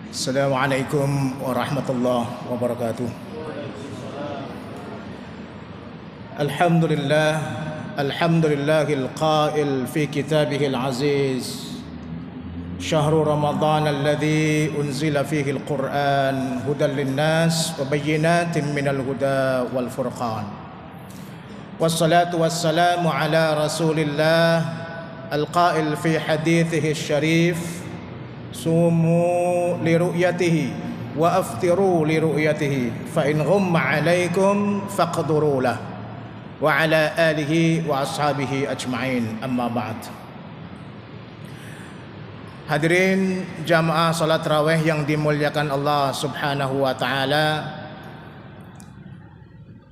Assalamualaikum warahmatullahi wabarakatuh. Alhamdulillah, alhamdulillahil qail fi kitabihil aziz. Syahrul Ramadan alladzi unzila fihi al-Qur'an hudan lin-nas wa bayyinatin minal huda wal furqan. Wassalatu wassalamu ala Rasulillah al-qail fi hadithihi syarif. Sumu liru'yatihi wa aftiru liru'yatihi fa in ghumma alaikum faqduru lah wa ala alihi wa ashabihi ajma'in, amma ba'd. Hadirin jamaah salat tarawih yang dimuliakan Allah Subhanahu wa taala,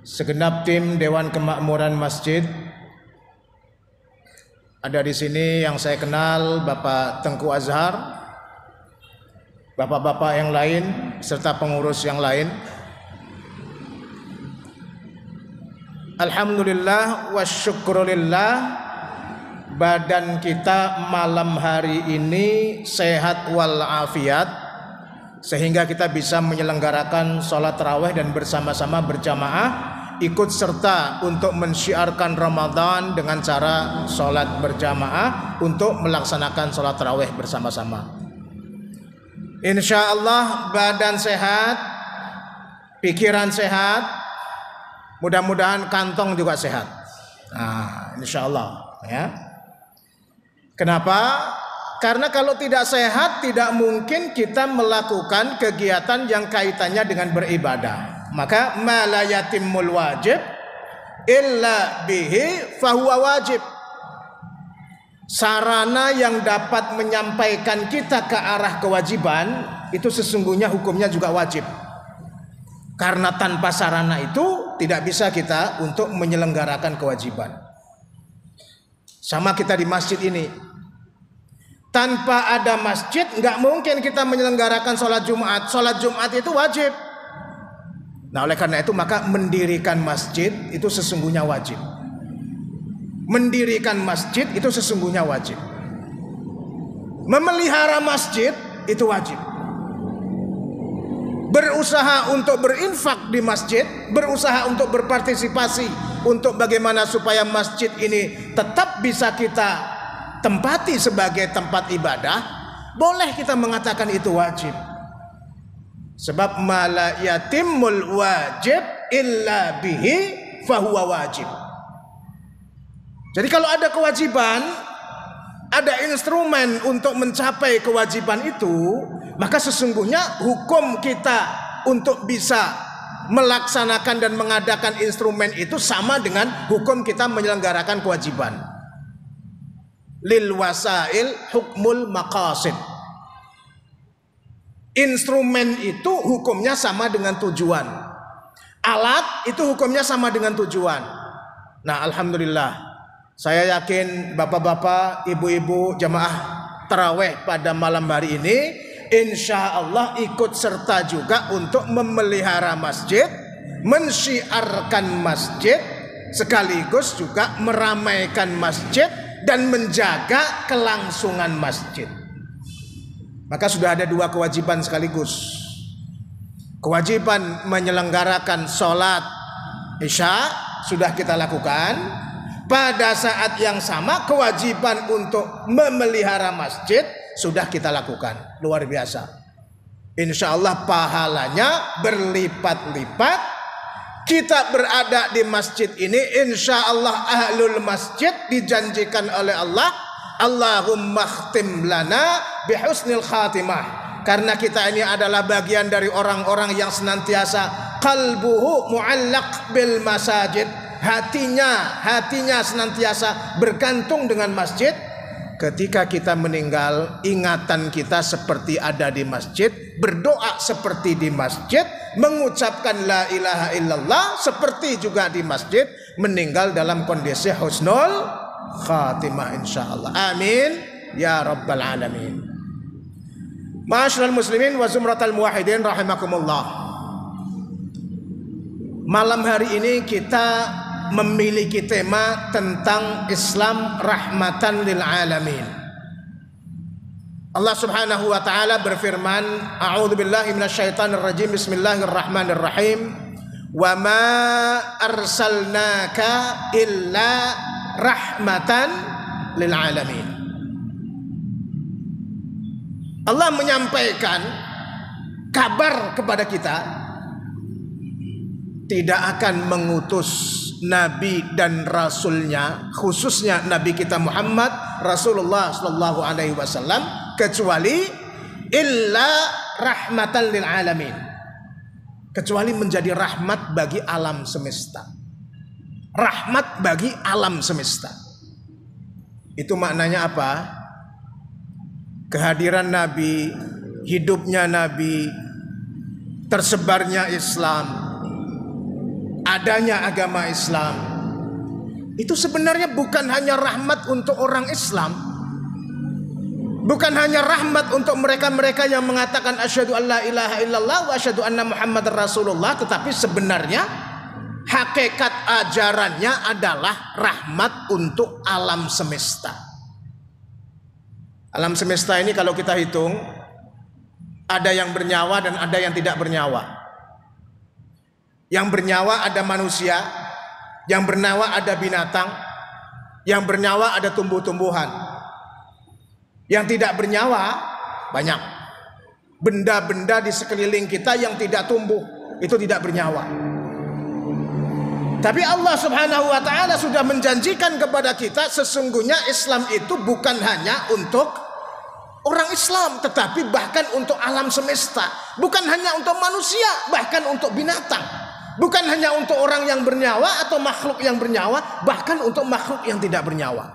segenap tim Dewan Kemakmuran Masjid ada di sini yang saya kenal, Bapak Tengku Azhar, bapak-bapak yang lain serta pengurus yang lain. Alhamdulillah wa syukrulillah, badan kita malam hari ini sehat walafiat sehingga kita bisa menyelenggarakan sholat tarawih dan bersama-sama berjamaah ikut serta untuk mensyiarkan Ramadan dengan cara sholat berjamaah untuk melaksanakan sholat tarawih bersama-sama. Insya Allah badan sehat, pikiran sehat, mudah-mudahan kantong juga sehat. Nah, insya Allah ya. Kenapa? Karena kalau tidak sehat tidak mungkin kita melakukan kegiatan yang kaitannya dengan beribadah. Maka ma la yatimmul wajib illa bihi fahuwa wajib. Sarana yang dapat menyampaikan kita ke arah kewajiban itu sesungguhnya hukumnya juga wajib. Karena tanpa sarana itu tidak bisa kita untuk menyelenggarakan kewajiban. Sama kita di masjid ini. Tanpa ada masjid nggak mungkin kita menyelenggarakan sholat Jumat. Sholat Jumat itu wajib. Nah, oleh karena itu maka mendirikan masjid itu sesungguhnya wajib. Mendirikan masjid itu sesungguhnya wajib. Memelihara masjid itu wajib. Berusaha untuk berinfak di masjid, berusaha untuk berpartisipasi untuk bagaimana supaya masjid ini tetap bisa kita tempati sebagai tempat ibadah, boleh kita mengatakan itu wajib. Sebab ma la yatimmul wajib illa bihi fahuwa wajib. Jadi kalau ada kewajiban, ada instrumen untuk mencapai kewajiban itu, maka sesungguhnya hukum kita untuk bisa melaksanakan dan mengadakan instrumen itu sama dengan hukum kita menyelenggarakan kewajiban. Lil wasail hukmul maqasid. Instrumen itu hukumnya sama dengan tujuan. Alat itu hukumnya sama dengan tujuan. Nah, alhamdulillah, saya yakin bapak-bapak, ibu-ibu jamaah tarawih pada malam hari ini insya Allah ikut serta juga untuk memelihara masjid, mensyiarkan masjid, sekaligus juga meramaikan masjid dan menjaga kelangsungan masjid. Maka sudah ada dua kewajiban sekaligus. Kewajiban menyelenggarakan sholat Isya sudah kita lakukan. Pada saat yang sama kewajiban untuk memelihara masjid sudah kita lakukan. Luar biasa. Insya Allah pahalanya berlipat-lipat. Kita berada di masjid ini, insya Allah ahlul masjid dijanjikan oleh Allah, Allahumma khtim lana bihusnil khatimah. Karena kita ini adalah bagian dari orang-orang yang senantiasa qalbuhu mu'allaq bil masajid. Hatinya senantiasa bergantung dengan masjid. Ketika kita meninggal, ingatan kita seperti ada di masjid, berdoa seperti di masjid, mengucapkan la ilaha illallah seperti juga di masjid, meninggal dalam kondisi husnul khatimah insyaallah. Amin ya rabbal alamin. Ma'asyiral muslimin wa zumratal muwahhidin rahimakumullah. Malam hari ini kita memiliki tema tentang Islam rahmatan lil alamin. Allah Subhanahu wa taala berfirman, a'udzubillahi minasyaitonir rajim, bismillahirrahmanirrahim, wa ma arsalnaka illa rahmatan lil alamin. Allah menyampaikan kabar kepada kita, tidak akan mengutus nabi dan rasulnya, khususnya nabi kita Muhammad Rasulullah sallallahu alaihi wasallam, kecuali illa rahmatan lil alamin, kecuali menjadi rahmat bagi alam semesta. Rahmat bagi alam semesta. Itu maknanya apa? Kehadiran nabi, hidupnya nabi, tersebarnya Islam, adanya agama Islam, itu sebenarnya bukan hanya rahmat untuk orang Islam, bukan hanya rahmat untuk mereka-mereka yang mengatakan asyhadu alla ilaha illallah wa asyhadu anna muhammadar rasulullah, tetapi sebenarnya hakikat ajarannya adalah rahmat untuk alam semesta. Alam semesta ini kalau kita hitung, ada yang bernyawa dan ada yang tidak bernyawa. Yang bernyawa ada manusia, yang bernyawa ada binatang, yang bernyawa ada tumbuh-tumbuhan. Yang tidak bernyawa banyak. Benda-benda di sekeliling kita yang tidak tumbuh, itu tidak bernyawa. Tapi Allah Subhanahu wa taala sudah menjanjikan kepada kita, sesungguhnya Islam itu bukan hanya untuk orang Islam, tetapi bahkan untuk alam semesta. Bukan hanya untuk manusia, bahkan untuk binatang. Bukan hanya untuk orang yang bernyawa atau makhluk yang bernyawa, bahkan untuk makhluk yang tidak bernyawa.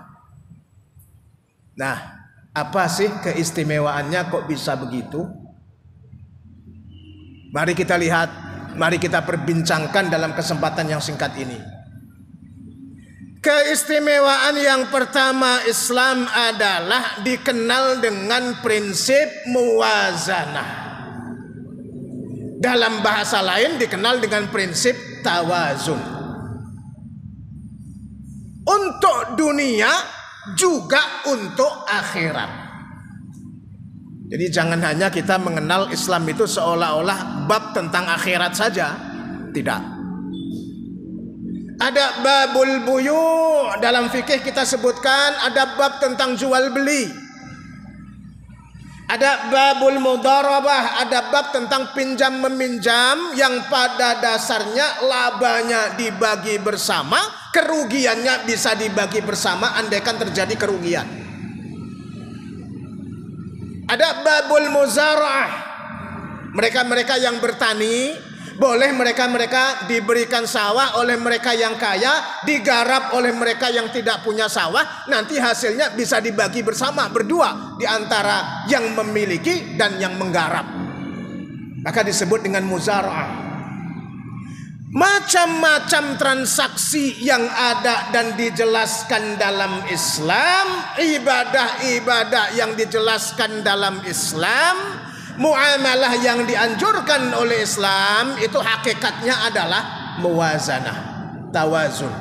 Nah, apa sih keistimewaannya kok bisa begitu? Mari kita lihat, mari kita perbincangkan dalam kesempatan yang singkat ini. Keistimewaan yang pertama Islam adalah dikenal dengan prinsip muwazanah. Dalam bahasa lain dikenal dengan prinsip tawazun. Untuk dunia juga untuk akhirat. Jadi jangan hanya kita mengenal Islam itu seolah-olah bab tentang akhirat saja. Tidak. Ada babul buyu, dalam fikih kita sebutkan ada bab tentang jual beli. Ada babul mudharabah, ada bab tentang pinjam meminjam yang pada dasarnya labanya dibagi bersama, kerugiannya bisa dibagi bersama andaikan terjadi kerugian. Ada babul muzara'ah, mereka-mereka yang bertani, boleh mereka-mereka diberikan sawah oleh mereka yang kaya, digarap oleh mereka yang tidak punya sawah, nanti hasilnya bisa dibagi bersama berdua di antara yang memiliki dan yang menggarap. Maka disebut dengan muzara'ah. Macam-macam transaksi yang ada dan dijelaskan dalam Islam, ibadah-ibadah yang dijelaskan dalam Islam, muamalah yang dianjurkan oleh Islam, itu hakikatnya adalah muwazanah, tawazun,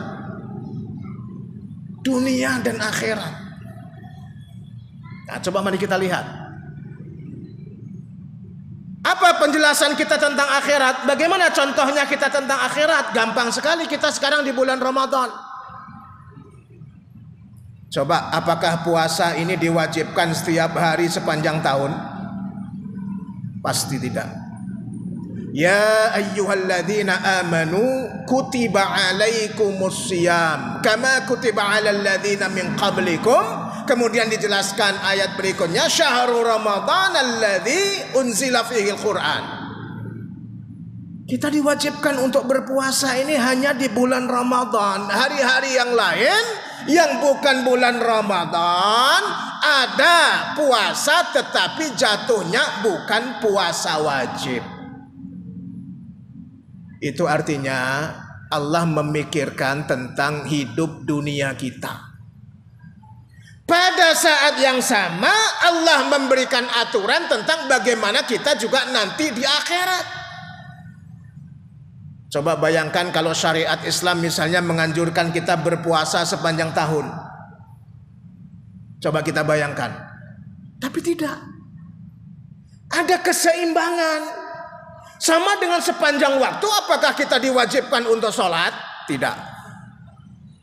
dunia dan akhirat. Nah, coba mari kita lihat apa penjelasan kita tentang akhirat. Bagaimana contohnya kita tentang akhirat? Gampang sekali, kita sekarang di bulan Ramadan. Coba, apakah puasa ini diwajibkan setiap hari sepanjang tahun? Pasti tidak. Ya ayyuhalladzina amanu kutiba alaikumusiyam kama kutiba alal ladzina min qablikum. Kemudian dijelaskan ayat berikutnya, syahrul ramadhan alladzi unzila fihil Qur'an. Kita diwajibkan untuk berpuasa ini hanya di bulan Ramadan. Hari-hari yang lain yang bukan bulan Ramadan ada puasa, tetapi jatuhnya bukan puasa wajib. Itu artinya Allah memikirkan tentang hidup dunia kita. Pada saat yang sama Allah memberikan aturan tentang bagaimana kita juga nanti di akhirat. Coba bayangkan kalau syariat Islam misalnya menganjurkan kita berpuasa sepanjang tahun. Coba kita bayangkan. Tapi tidak. Ada keseimbangan. Sama dengan sepanjang waktu, apakah kita diwajibkan untuk sholat? Tidak.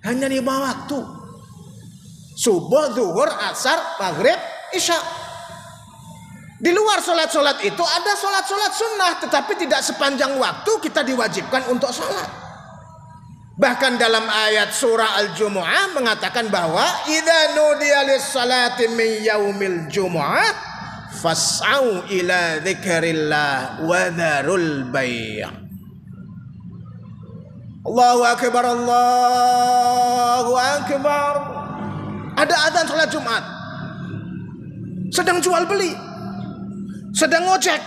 Hanya 5 waktu. Subuh, zuhur, asar, maghrib, isya. Di luar sholat-sholat itu ada sholat-sholat sunnah, tetapi tidak sepanjang waktu kita diwajibkan untuk sholat. Bahkan dalam ayat surah Al-Jumu'ah mengatakan bahwa idza nudiya lis-salati min yaumil jumu'ah fas'au ila dzikrillah wa dzarul bai'. Allahu akbar, Allahu akbar. Ada adzan salat Jumat. Sedang jual beli, sedang ngojek,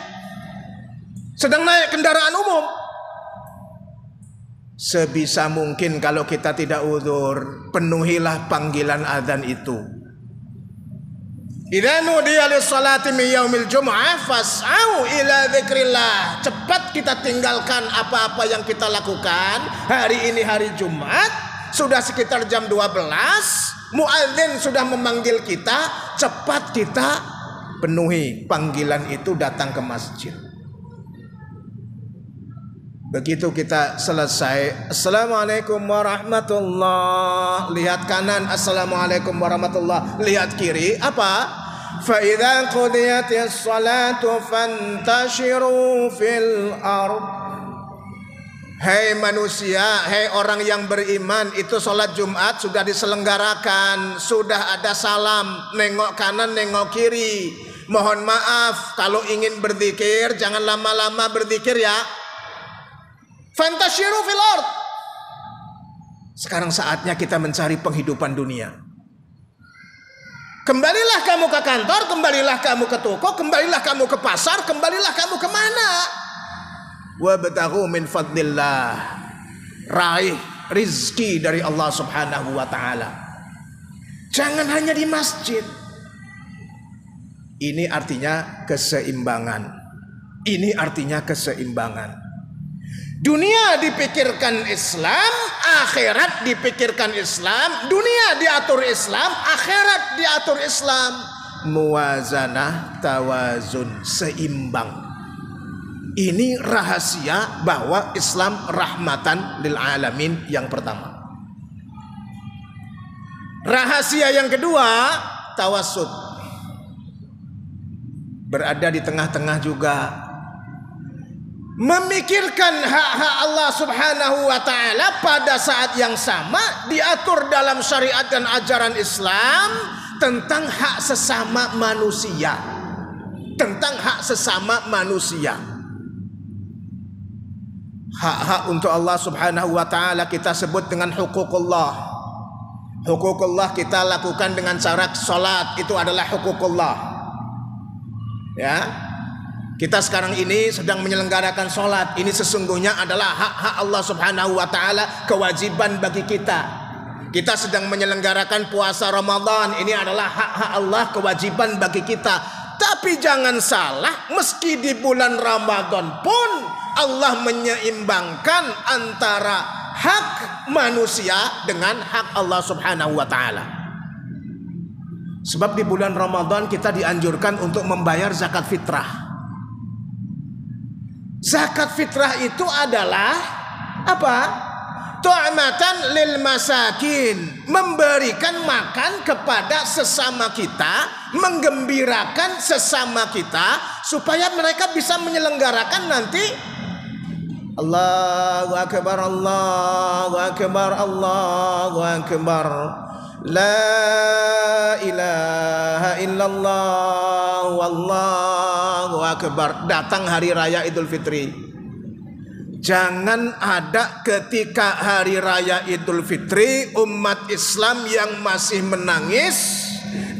sedang naik kendaraan umum. Sebisa mungkin kalau kita tidak uzur, penuhilah panggilan adzan itu. Idza nudiya lis-salati min yaumil jumu'ah fas'au ila dzikrillah. Cepat kita tinggalkan apa-apa yang kita lakukan. Hari ini hari Jumat, sudah sekitar jam 12, muadzin sudah memanggil kita, cepat kita penuhi panggilan itu, datang ke masjid. Begitu kita selesai, assalamualaikum warahmatullah, lihat kanan, assalamualaikum warahmatullah, lihat kiri, apa? Fa idza qudiyatis salatu fantashiru fil ard. Hei manusia, hei orang yang beriman, itu sholat Jumat sudah diselenggarakan, sudah ada salam, nengok kanan, nengok kiri. Mohon maaf, kalau ingin berzikir jangan lama-lama berzikir ya. Fantashiru fil ard. Sekarang saatnya kita mencari penghidupan dunia. Kembalilah kamu ke kantor, kembalilah kamu ke toko, kembalilah kamu ke pasar, kembalilah kamu kemana? Wabtaghu min fadlillah. Raih rizki dari Allah subhanahu wa ta'ala. Jangan hanya di masjid. Ini artinya keseimbangan. Ini artinya keseimbangan. Dunia dipikirkan Islam, akhirat dipikirkan Islam. Dunia diatur Islam, akhirat diatur Islam. Muwazanah, tawazun, seimbang. Ini rahasia bahwa Islam rahmatan lil alamin yang pertama. Rahasia yang kedua, tawassut. Berada di tengah-tengah juga. Memikirkan hak-hak Allah subhanahu wa ta'ala pada saat yang sama diatur dalam syariat dan ajaran Islam tentang hak sesama manusia. Tentang hak sesama manusia. Hak-hak untuk Allah subhanahu wa ta'ala kita sebut dengan hukukullah. Hukukullah kita lakukan dengan cara sholat, itu adalah hukukullah. Ya, kita sekarang ini sedang menyelenggarakan sholat. Ini sesungguhnya adalah hak-hak Allah subhanahu wa ta'ala, kewajiban bagi kita. Kita sedang menyelenggarakan puasa Ramadan. Ini adalah hak-hak Allah, kewajiban bagi kita. Tapi jangan salah, meski di bulan Ramadan pun Allah menyeimbangkan antara hak manusia dengan hak Allah subhanahu wa ta'ala. Sebab di bulan Ramadan kita dianjurkan untuk membayar zakat fitrah. Zakat fitrah itu adalah apa? Tu'matan lil masakin, memberikan makan kepada sesama kita, menggembirakan sesama kita supaya mereka bisa menyelenggarakan nanti Allahu akbar, Allahu akbar, Allahu akbar, la ilaha illallah, wallahu akbar. Datang hari raya Idul Fitri. Jangan ada ketika hari raya Idul Fitri umat Islam yang masih menangis.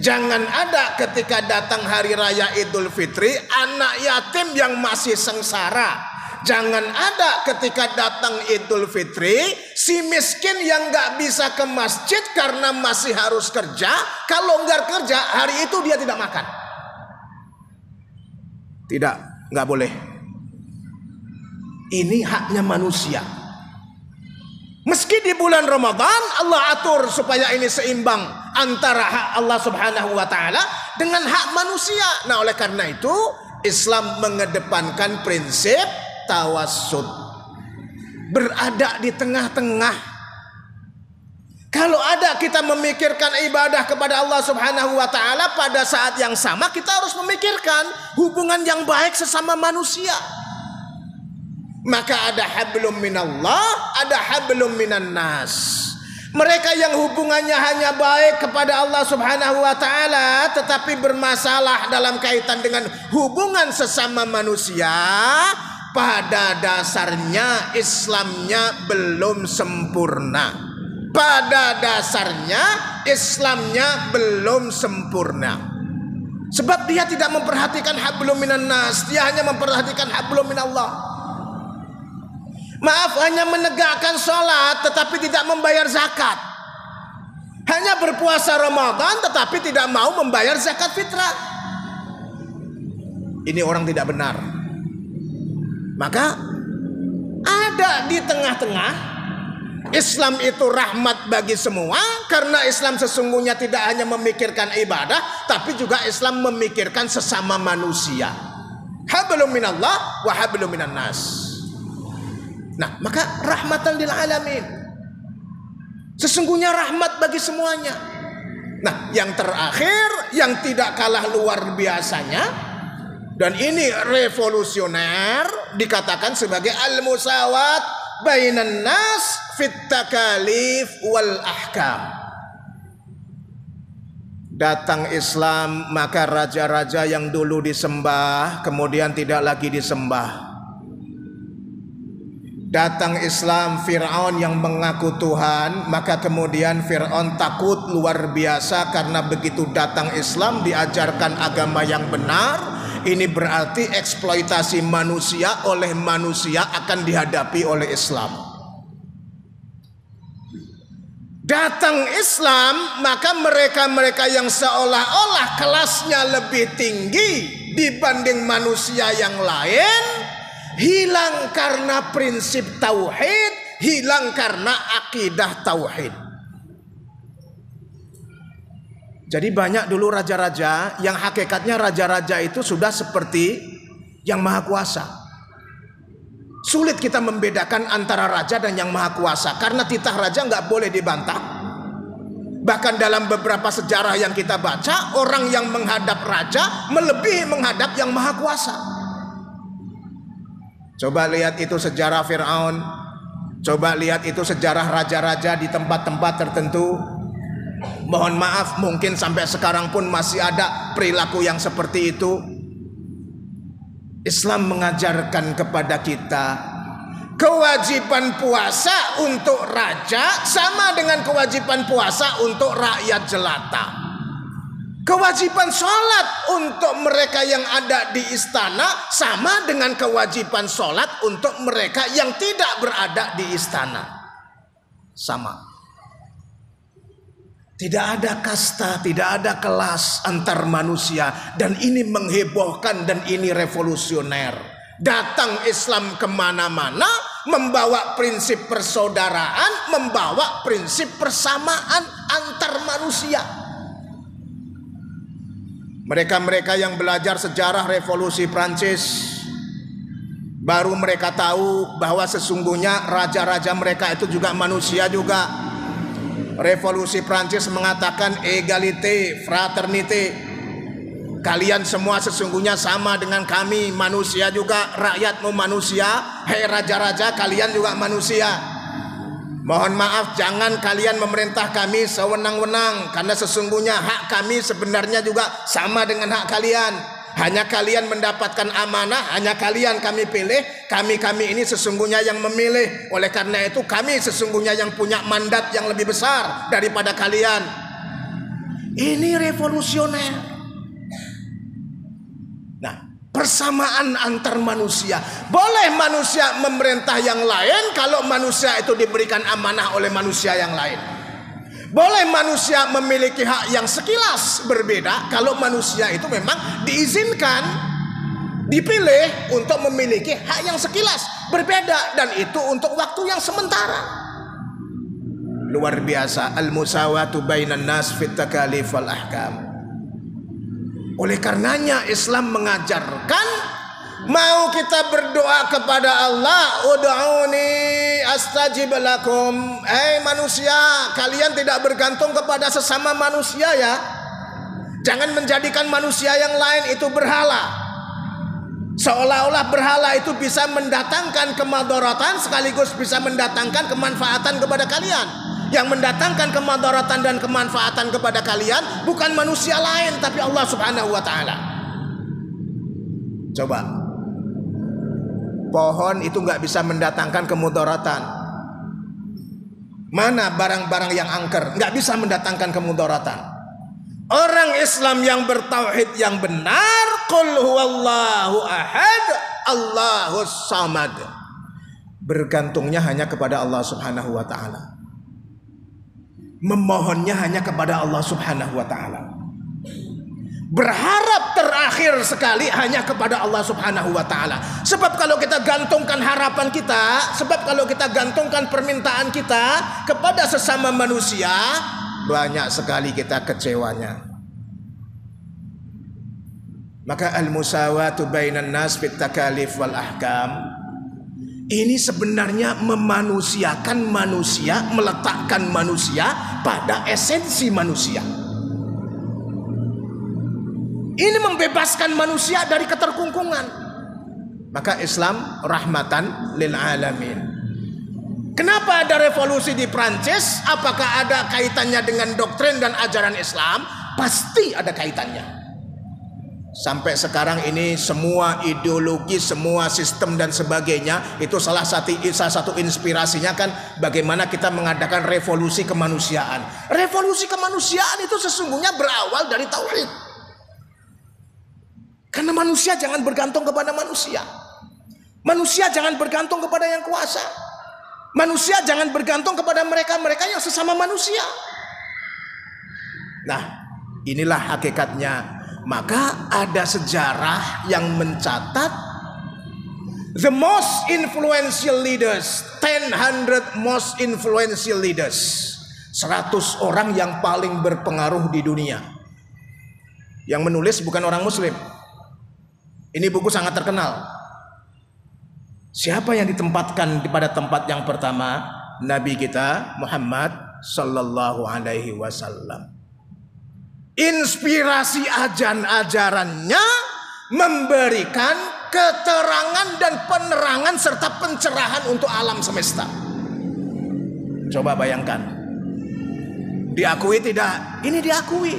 Jangan ada ketika datang hari raya Idul Fitri anak yatim yang masih sengsara. Jangan ada ketika datang Idul Fitri si miskin yang gak bisa ke masjid karena masih harus kerja. Kalau nggak kerja hari itu dia tidak makan. Tidak, nggak boleh. Ini haknya manusia. Meski di bulan Ramadan Allah atur supaya ini seimbang antara hak Allah subhanahu wa ta'ala dengan hak manusia. Nah, oleh karena itu Islam mengedepankan prinsip tawassut, berada di tengah-tengah. Kalau ada kita memikirkan ibadah kepada Allah Subhanahu wa taala, pada saat yang sama kita harus memikirkan hubungan yang baik sesama manusia. Maka ada hablum minallah, ada hablum minan nas. Mereka yang hubungannya hanya baik kepada Allah Subhanahu wa taala tetapi bermasalah dalam kaitan dengan hubungan sesama manusia, pada dasarnya Islamnya belum sempurna. Pada dasarnya Islamnya belum sempurna. Sebab dia tidak memperhatikan hablum minan nas, dia hanya memperhatikan hablum minallah. Maaf, hanya menegakkan sholat tetapi tidak membayar zakat. Hanya berpuasa Ramadan tetapi tidak mau membayar zakat fitrah. Ini orang tidak benar. Maka ada di tengah-tengah. Islam itu rahmat bagi semua, karena Islam sesungguhnya tidak hanya memikirkan ibadah tapi juga Islam memikirkan sesama manusia. Hablum minallah wa hablum minan nas. Nah, maka rahmatan lil alamin. Sesungguhnya rahmat bagi semuanya. Nah, yang terakhir yang tidak kalah luar biasanya, dan ini revolusioner, dikatakan sebagai al-musawat bainan nas fit takalif wal ahkam. Datang Islam, maka raja-raja yang dulu disembah kemudian tidak lagi disembah. Datang Islam, Fir'aun yang mengaku Tuhan, maka kemudian Fir'aun takut luar biasa karena begitu datang Islam diajarkan agama yang benar. Ini berarti eksploitasi manusia oleh manusia akan dihadapi oleh Islam. Datang Islam, maka mereka-mereka yang seolah-olah kelasnya lebih tinggi dibanding manusia yang lain, hilang karena prinsip tauhid, hilang karena akidah tauhid. Jadi banyak dulu raja-raja yang hakikatnya raja-raja itu sudah seperti yang maha kuasa. Sulit kita membedakan antara raja dan yang maha kuasa, karena titah raja nggak boleh dibantah. Bahkan dalam beberapa sejarah yang kita baca, orang yang menghadap raja melebihi menghadap yang maha kuasa. Coba lihat itu sejarah Fir'aun, coba lihat itu sejarah raja-raja di tempat-tempat tertentu. Mohon maaf, mungkin sampai sekarang pun masih ada perilaku yang seperti itu. Islam mengajarkan kepada kita kewajiban puasa untuk raja sama dengan kewajiban puasa untuk rakyat jelata. Kewajiban sholat untuk mereka yang ada di istana sama dengan kewajiban sholat untuk mereka yang tidak berada di istana. Sama. Tidak ada kasta, tidak ada kelas antar manusia. Dan ini menghebohkan dan ini revolusioner. Datang Islam kemana-mana membawa prinsip persaudaraan, membawa prinsip persamaan antar manusia. Mereka-mereka yang belajar sejarah revolusi Prancis, baru mereka tahu bahwa sesungguhnya raja-raja mereka itu juga manusia juga. Revolusi Prancis mengatakan égalité, fraternité. Kalian semua sesungguhnya sama dengan kami, manusia juga, rakyatmu manusia. Hei raja-raja, kalian juga manusia. Mohon maaf, jangan kalian memerintah kami sewenang-wenang, karena sesungguhnya hak kami sebenarnya juga sama dengan hak kalian. Hanya kalian mendapatkan amanah, hanya kalian kami pilih. Kami ini sesungguhnya yang memilih. Oleh karena itu kami sesungguhnya yang punya mandat yang lebih besar daripada kalian. Ini revolusioner. Nah, persamaan antar manusia. Boleh manusia memerintah yang lain kalau manusia itu diberikan amanah oleh manusia yang lain. Boleh manusia memiliki hak yang sekilas berbeda kalau manusia itu memang diizinkan, dipilih untuk memiliki hak yang sekilas berbeda, dan itu untuk waktu yang sementara. Luar biasa, al-musawatu bainan nas fit takalif wal ahkam. Oleh karenanya Islam mengajarkan, mau kita berdoa kepada Allah, ud'uni astajib lakum. Manusia, kalian tidak bergantung kepada sesama manusia ya. Jangan menjadikan manusia yang lain itu berhala. Seolah-olah berhala itu bisa mendatangkan kemadharatan sekaligus bisa mendatangkan kemanfaatan kepada kalian. Yang mendatangkan kemadharatan dan kemanfaatan kepada kalian bukan manusia lain tapi Allah Subhanahu wa taala. Coba. Pohon itu nggak bisa mendatangkan kemudaratan. Mana barang-barang yang angker nggak bisa mendatangkan kemudaratan. Orang Islam yang bertauhid yang benar, qul huwallahu ahad, Allahus samad. Bergantungnya hanya kepada Allah Subhanahu wa taala. Memohonnya hanya kepada Allah Subhanahu wa taala. Berharap terakhir sekali hanya kepada Allah Subhanahu wa taala. Sebab kalau kita gantungkan harapan kita, sebab kalau kita gantungkan permintaan kita kepada sesama manusia, banyak sekali kita kecewanya. Maka al-musawatu bainan nas fit takalif wal ahkam, ini sebenarnya memanusiakan manusia, meletakkan manusia pada esensi manusia. Ini membebaskan manusia dari keterkungkungan. Maka Islam rahmatan lil alamin. Kenapa ada revolusi di Prancis? Apakah ada kaitannya dengan doktrin dan ajaran Islam? Pasti ada kaitannya. Sampai sekarang ini semua ideologi, semua sistem dan sebagainya itu salah satu inspirasinya kan bagaimana kita mengadakan revolusi kemanusiaan. Revolusi kemanusiaan itu sesungguhnya berawal dari tauhid. Karena manusia jangan bergantung kepada manusia. Manusia jangan bergantung kepada yang kuasa. Manusia jangan bergantung kepada mereka-mereka yang sesama manusia. Nah, inilah hakikatnya. Maka ada sejarah yang mencatat the most influential leaders, 100 most influential leaders, 100 orang yang paling berpengaruh di dunia. Yang menulis bukan orang muslim. Ini buku sangat terkenal. Siapa yang ditempatkan pada tempat yang pertama? Nabi kita Muhammad sallallahu alaihi wasallam. Inspirasi ajarannya memberikan keterangan dan penerangan serta pencerahan untuk alam semesta. Coba bayangkan. Diakui tidak? Ini diakui.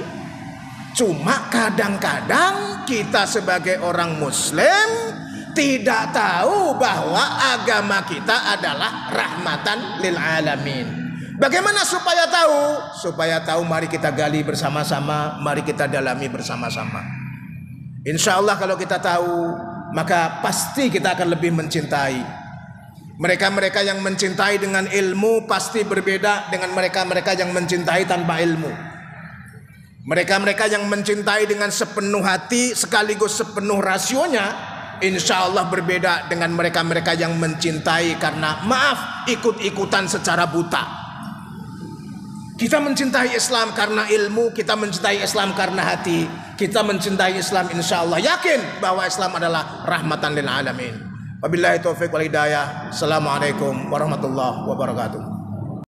Cuma kadang-kadang kita sebagai orang muslim tidak tahu bahwa agama kita adalah rahmatan lil alamin. Bagaimana supaya tahu? Supaya tahu mari kita gali bersama-sama, mari kita dalami bersama-sama. Insya Allah kalau kita tahu, maka pasti kita akan lebih mencintai. Mereka-mereka yang mencintai dengan ilmu pasti berbeda dengan mereka-mereka yang mencintai tanpa ilmu. Mereka-mereka yang mencintai dengan sepenuh hati sekaligus sepenuh rasionya, insya Allah berbeda dengan mereka-mereka yang mencintai karena maaf ikut-ikutan secara buta. Kita mencintai Islam karena ilmu, kita mencintai Islam karena hati, kita mencintai Islam insya Allah yakin bahwa Islam adalah rahmatan lil alamin. Wabillahi taufiq wal hidayah. Assalamualaikum warahmatullahi wabarakatuh.